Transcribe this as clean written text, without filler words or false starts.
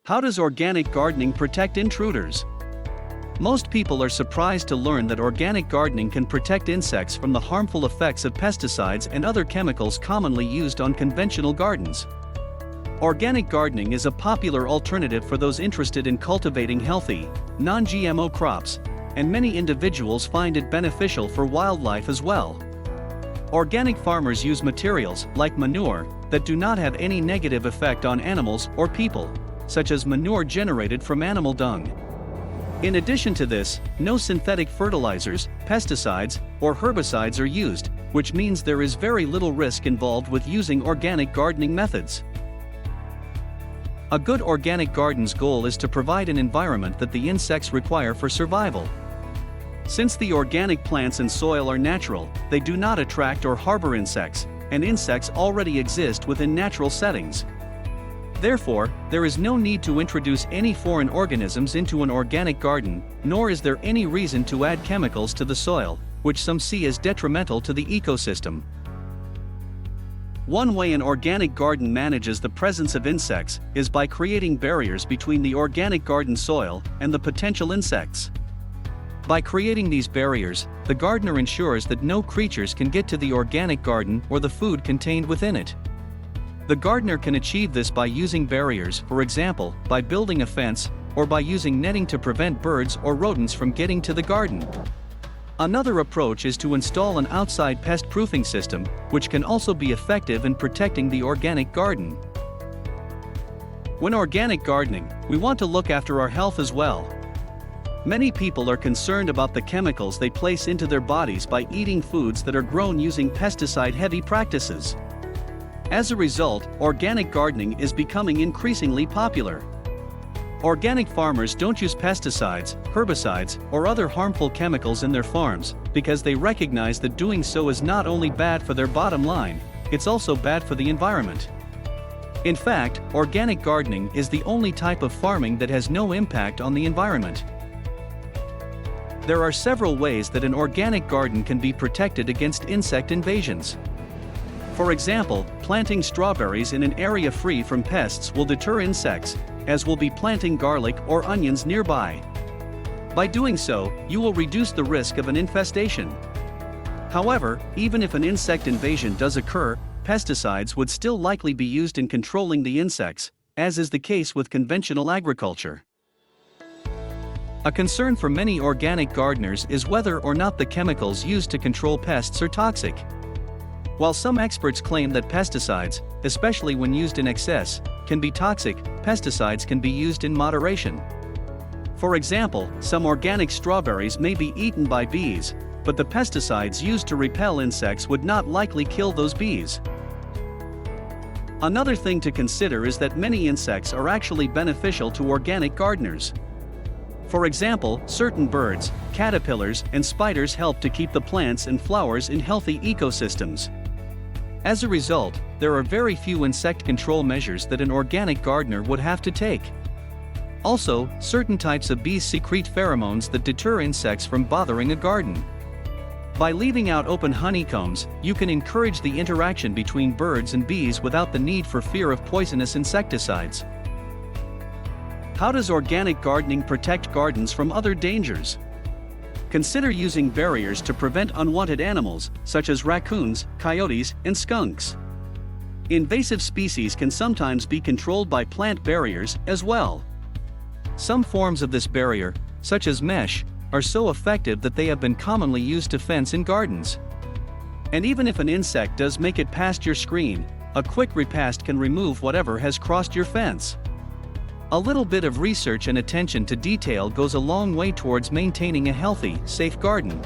How does organic gardening protect intruders? Most people are surprised to learn that organic gardening can protect insects from the harmful effects of pesticides and other chemicals commonly used on conventional gardens. Organic gardening is a popular alternative for those interested in cultivating healthy, non-GMO crops, and many individuals find it beneficial for wildlife as well. Organic farmers use materials, like manure, that do not have any negative effect on animals or people, such as manure generated from animal dung. In addition to this, no synthetic fertilizers, pesticides, or herbicides are used, which means there is very little risk involved with using organic gardening methods. A good organic garden's goal is to provide an environment that the insects require for survival. Since the organic plants and soil are natural, they do not attract or harbor insects, and insects already exist within natural settings. Therefore, there is no need to introduce any foreign organisms into an organic garden, nor is there any reason to add chemicals to the soil, which some see as detrimental to the ecosystem. One way an organic garden manages the presence of insects is by creating barriers between the organic garden soil and the potential insects. By creating these barriers, the gardener ensures that no creatures can get to the organic garden or the food contained within it. The gardener can achieve this by using barriers, for example, by building a fence, or by using netting to prevent birds or rodents from getting to the garden. Another approach is to install an outside pest-proofing system, which can also be effective in protecting the organic garden. When organic gardening, we want to look after our health as well. Many people are concerned about the chemicals they place into their bodies by eating foods that are grown using pesticide-heavy practices. As a result, organic gardening is becoming increasingly popular. Organic farmers don't use pesticides, herbicides, or other harmful chemicals in their farms, because they recognize that doing so is not only bad for their bottom line, it's also bad for the environment. In fact, organic gardening is the only type of farming that has no impact on the environment. There are several ways that an organic garden can be protected against insect invasions. For example, planting strawberries in an area free from pests will deter insects, as will be planting garlic or onions nearby. By doing so, you will reduce the risk of an infestation. However, even if an insect invasion does occur, pesticides would still likely be used in controlling the insects, as is the case with conventional agriculture. A concern for many organic gardeners is whether or not the chemicals used to control pests are toxic. While some experts claim that pesticides, especially when used in excess, can be toxic, pesticides can be used in moderation. For example, some organic strawberries may be eaten by bees, but the pesticides used to repel insects would not likely kill those bees. Another thing to consider is that many insects are actually beneficial to organic gardeners. For example, certain birds, caterpillars, and spiders help to keep the plants and flowers in healthy ecosystems. As a result, there are very few insect control measures that an organic gardener would have to take. Also, certain types of bees secrete pheromones that deter insects from bothering a garden. By leaving out open honeycombs, you can encourage the interaction between birds and bees without the need for fear of poisonous insecticides. How does organic gardening protect gardens from other dangers? Consider using barriers to prevent unwanted animals, such as raccoons, coyotes, and skunks. Invasive species can sometimes be controlled by plant barriers as well. Some forms of this barrier, such as mesh, are so effective that they have been commonly used to fence in gardens. And even if an insect does make it past your screen, a quick repast can remove whatever has crossed your fence. A little bit of research and attention to detail goes a long way towards maintaining a healthy, safe garden.